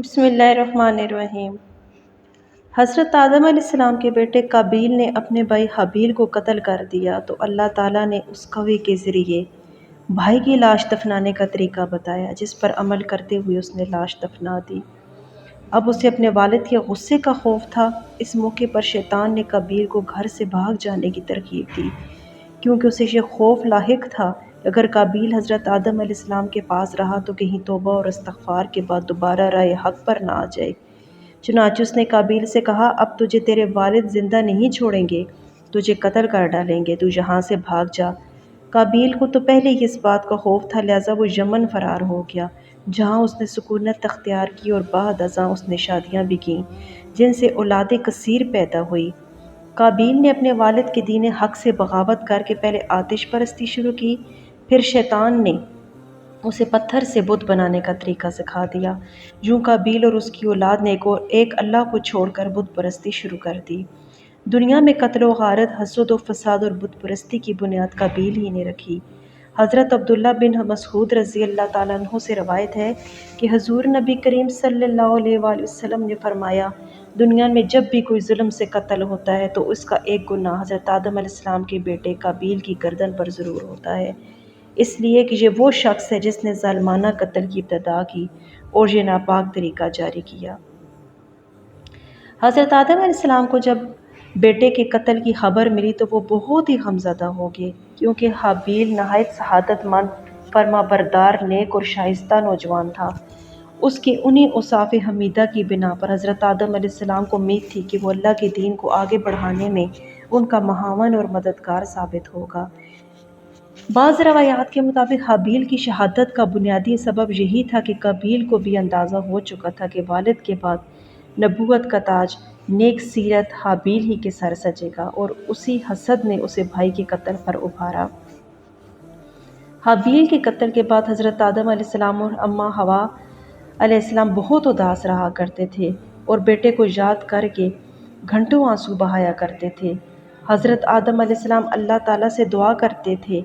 بسم اللہ الرحمن الرحیم۔ حضرت آدم علیہ السلام کے بیٹے قابیل نے اپنے بھائی حابیل کو قتل کر دیا تو اللہ تعالیٰ نے اس کوے کے ذریعے بھائی کی لاش دفنانے کا طریقہ بتایا، جس پر عمل کرتے ہوئے اس نے لاش دفنا دی۔ اب اسے اپنے والد کے غصے کا خوف تھا۔ اس موقع پر شیطان نے قابیل کو گھر سے بھاگ جانے کی ترغیب دی، کیونکہ اسے یہ خوف لاحق تھا کہ اگر قابیل حضرت آدم علیہ السلام کے پاس رہا تو کہیں توبہ اور استغفار کے بعد دوبارہ راہ حق پر نہ آ جائے۔ چنانچہ اس نے قابیل سے کہا، اب تجھے تیرے والد زندہ نہیں چھوڑیں گے، تجھے قتل کر ڈالیں گے، تو یہاں سے بھاگ جا۔ قابیل کو تو پہلے ہی اس بات کا خوف تھا، لہٰذا وہ یمن فرار ہو گیا، جہاں اس نے سکونت اختیار کی اور بعد ازاں اس نے شادیاں بھی کیں، جن سے اولاد کثیر پیدا ہوئی۔ قابیل نے اپنے والد کے دین حق سے بغاوت کر کے پہلے آتش پرستی شروع کی، پھر شیطان نے اسے پتھر سے بت بنانے کا طریقہ سکھا دیا۔ یوں قابیل اور اس کی اولاد نے ایک اللہ کو چھوڑ کر بت پرستی شروع کر دی۔ دنیا میں قتل و غارت، حسد و فساد اور بت پرستی کی بنیاد قابیل ہی نے رکھی۔ حضرت عبداللہ بن مسعود رضی اللہ تعالیٰ عنہ سے روایت ہے کہ حضور نبی کریم صلی اللہ علیہ وآلہ وسلم نے فرمایا، دنیا میں جب بھی کوئی ظلم سے قتل ہوتا ہے تو اس کا ایک گناہ حضرت آدم علیہ السلام کے بیٹے قابیل کی گردن پر ضرور ہوتا ہے، اس لیے کہ یہ وہ شخص ہے جس نے ظالمانہ قتل کی ابتدا کی اور یہ ناپاک طریقہ جاری کیا۔ حضرت آدم علیہ السلام کو جب بیٹے کے قتل کی خبر ملی تو وہ بہت ہی غمزدہ ہو گئے، کیونکہ حابیل نہایت سعادت مند، فرما بردار، نیک اور شائستہ نوجوان تھا۔ اس کے انہی اوصاف حمیدہ کی بنا پر حضرت آدم علیہ السلام کو امید تھی کہ وہ اللہ کے دین کو آگے بڑھانے میں ان کا معاون اور مددگار ثابت ہوگا۔ بعض روایات کے مطابق حابیل کی شہادت کا بنیادی سبب یہی تھا کہ قابیل کو بھی اندازہ ہو چکا تھا کہ والد کے بعد نبوت کا تاج، نیک سیرت حابیل ہی کے سر سجے گا، اور اسی حسد نے اسے بھائی کے قتل پر ابھارا۔ حابیل کے قتل کے بعد حضرت آدم علیہ السلام اور اماں حوا علیہ السلام بہت اداس رہا کرتے تھے اور بیٹے کو یاد کر کے گھنٹوں آنسو بہایا کرتے تھے۔ حضرت آدم علیہ السلام اللہ تعالیٰ سے دعا کرتے تھے،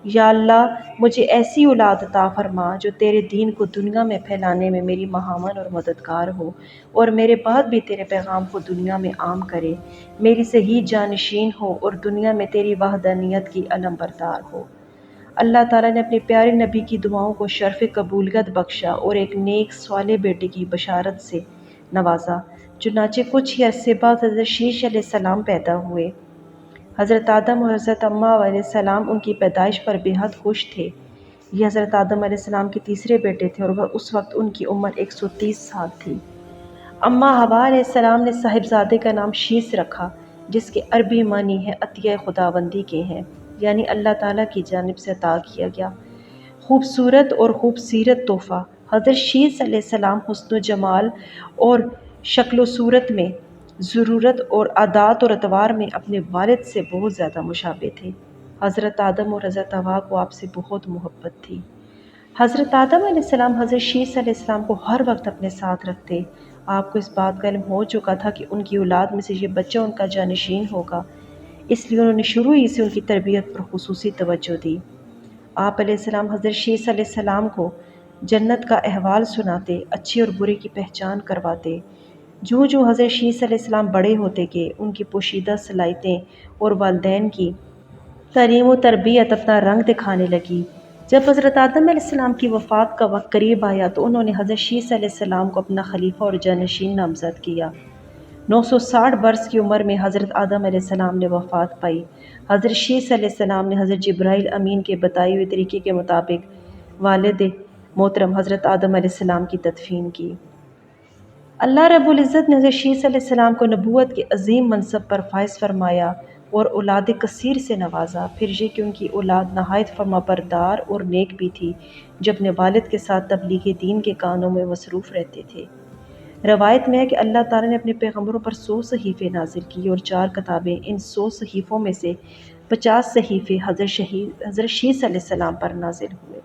یا اللہ مجھے ایسی اولاد عطا فرما جو تیرے دین کو دنیا میں پھیلانے میں میری معاون اور مددگار ہو، اور میرے بعد بھی تیرے پیغام کو دنیا میں عام کرے، میری صحیح جانشین ہو اور دنیا میں تیری وحدانیت کی علم بردار ہو۔ اللہ تعالیٰ نے اپنے پیارے نبی کی دعاؤں کو شرف قبولیت بخشا اور ایک نیک صالح بیٹے کی بشارت سے نوازا۔ چنانچہ کچھ ہی عرصے بعد حضرت شیش علیہ السلام پیدا ہوئے۔ حضرت آدم اور حضرت حوا علیہ السلام ان کی پیدائش پر بے حد خوش تھے۔ یہ حضرت آدم علیہ السلام کے تیسرے بیٹے تھے اور اس وقت ان کی عمر 130 سال تھی۔ اماں حوا علیہ السلام نے صاحبزادے کا نام شیس رکھا، جس کے عربی معنی ہے عطیہ خداوندی کے ہیں، یعنی اللہ تعالیٰ کی جانب سے عطا کیا گیا خوبصورت اور خوب سیرت تحفہ۔ حضرت شیس علیہ السلام حسن و جمال اور شکل و صورت میں، ضرورت اور عادات اور اطوار میں اپنے والد سے بہت زیادہ مشابہ تھے۔ حضرت آدم اور حضرت حوا کو آپ سے بہت محبت تھی۔ حضرت آدم علیہ السلام حضرت شیس علیہ السلام کو ہر وقت اپنے ساتھ رکھتے۔ آپ کو اس بات کا علم ہو چکا تھا کہ ان کی اولاد میں سے یہ بچہ ان کا جانشین ہوگا، اس لیے انہوں نے شروع ہی سے ان کی تربیت پر خصوصی توجہ دی۔ آپ علیہ السلام حضرت شیس علیہ السلام کو جنت کا احوال سناتے، اچھے اور برے کی پہچان کرواتے۔ جو حضرت شیس علیہ السلام بڑے ہوتے گئے، ان کی پوشیدہ صلاحیتیں اور والدین کی تعلیم و تربیت اپنا رنگ دکھانے لگی۔ جب حضرت آدم علیہ السلام کی وفات کا وقت قریب آیا تو انہوں نے حضرت شیس علیہ السلام کو اپنا خلیفہ اور جانشین نامزد کیا۔ 960 برس کی عمر میں حضرت آدم علیہ السلام نے وفات پائی۔ حضرت شیس علیہ السلام نے حضرت جبرائیل امین کے بتائے ہوئے طریقے کے مطابق والد محترم حضرت آدم علیہ السلام کی تدفین کی۔ اللہ رب العزت نے حضرت شیس علیہ السلام کو نبوت کے عظیم منصب پر فائز فرمایا اور اولاد کثیر سے نوازا۔ پھر یہ کہ ان کی اولاد نہایت فرما بردار اور نیک بھی تھی، جو اپنے والد کے ساتھ تبلیغ دین کے کاموں میں مصروف رہتے تھے۔ روایت میں ہے کہ اللہ تعالیٰ نے اپنے پیغمبروں پر 100 صحیفے نازل کیے اور 4 کتابیں۔ ان 100 صحیفوں میں سے 50 صحیفے حضرت شیس علیہ السلام پر نازل ہوئے۔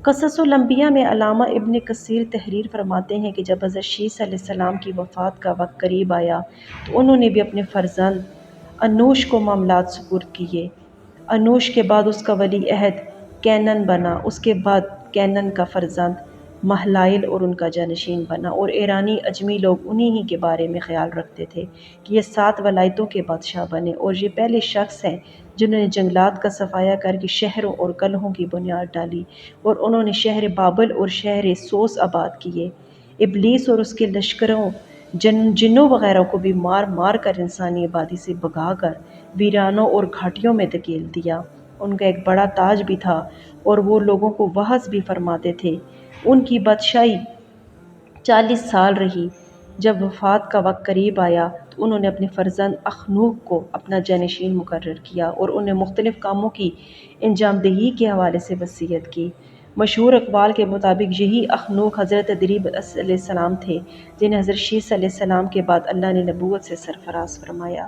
قصص الانبیاء میں علامہ ابن کثیر تحریر فرماتے ہیں کہ جب حضرت شیس علیہ السلام کی وفات کا وقت قریب آیا تو انہوں نے بھی اپنے فرزند انوش کو معاملات سپرد کیے۔ انوش کے بعد اس کا ولی عہد کینن بنا، اس کے بعد کینن کا فرزند محلائل اور ان کا جانشین بنا، اور ایرانی اجمی لوگ انہی ہی کے بارے میں خیال رکھتے تھے کہ یہ 7 ولایتوں کے بادشاہ بنے، اور یہ پہلے شخص ہیں جنہوں نے جنگلات کا صفایا کر کے شہروں اور قلعوں کی بنیاد ڈالی، اور انہوں نے شہر بابل اور شہر سوس آباد کیے۔ ابلیس اور اس کے لشکروں جنوں وغیرہ کو بھی مار مار کر انسانی آبادی سے بھگا کر ویرانوں اور گھاٹیوں میں دھکیل دیا۔ ان کا ایک بڑا تاج بھی تھا اور وہ لوگوں کو وعظ بھی فرماتے تھے۔ ان کی بادشاہی 40 سال رہی۔ جب وفات کا وقت قریب آیا تو انہوں نے اپنے فرزند اخنوخ کو اپنا جانشین مقرر کیا اور انہیں مختلف کاموں کی انجام دہی کے حوالے سے وصیت کی۔ مشہور اقوال کے مطابق یہی اخنوخ حضرت ادریب علیہ السلام تھے جنہیں حضرت شیس علیہ السلام کے بعد اللہ نے نبوت سے سرفراز فرمایا۔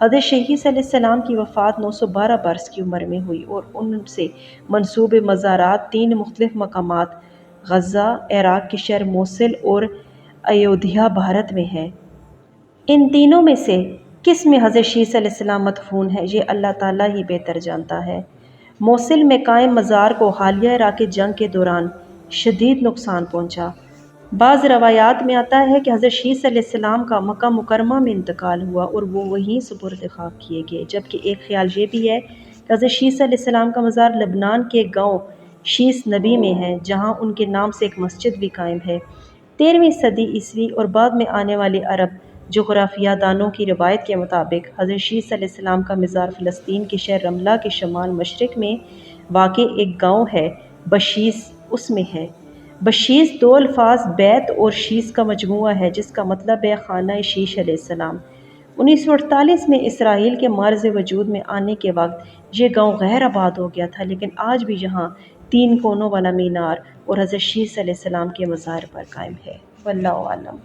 حضرت شیس علیہ السلام کی وفات 912 برس کی عمر میں ہوئی اور ان سے منسوب مزارات 3 مختلف مقامات غزہ، عراق کے شہر موصل اور ایودھیا بھارت میں ہیں۔ ان تینوں میں سے کس میں حضرت شیس علیہ السلام مدفون ہے یہ اللہ تعالیٰ ہی بہتر جانتا ہے۔ موصل میں قائم مزار کو حالیہ عراقی جنگ کے دوران شدید نقصان پہنچا۔ بعض روایات میں آتا ہے کہ حضرت شیس علیہ السلام کا مکہ مکرمہ میں انتقال ہوا اور وہ وہیں سپرد خاک کیے گئے، جبکہ ایک خیال یہ بھی ہے کہ حضرت شیس علیہ السلام کا مزار لبنان کے گاؤں شیس نبی میں ہے، جہاں ان کے نام سے ایک مسجد بھی قائم ہے۔ 13ویں صدی عیسوی اور بعد میں آنے والے عرب جغرافیہ دانوں کی روایت کے مطابق حضرت شیس علیہ السلام کا مزار فلسطین کے شہر رملہ کے شمال مشرق میں واقع ایک گاؤں ہے بشیس، اس میں ہے۔ بشیس 2 الفاظ بیت اور شیس کا مجموعہ ہے جس کا مطلب ہے خانہ شیش علیہ السلام۔ 1948 میں اسرائیل کے مرز وجود میں آنے کے وقت یہ گاؤں غیر آباد ہو گیا تھا، لیکن آج بھی یہاں 3 کونوں والا مینار اور حضرت شیس علیہ السلام کے مزار پر قائم ہے۔ واللہ اعلم۔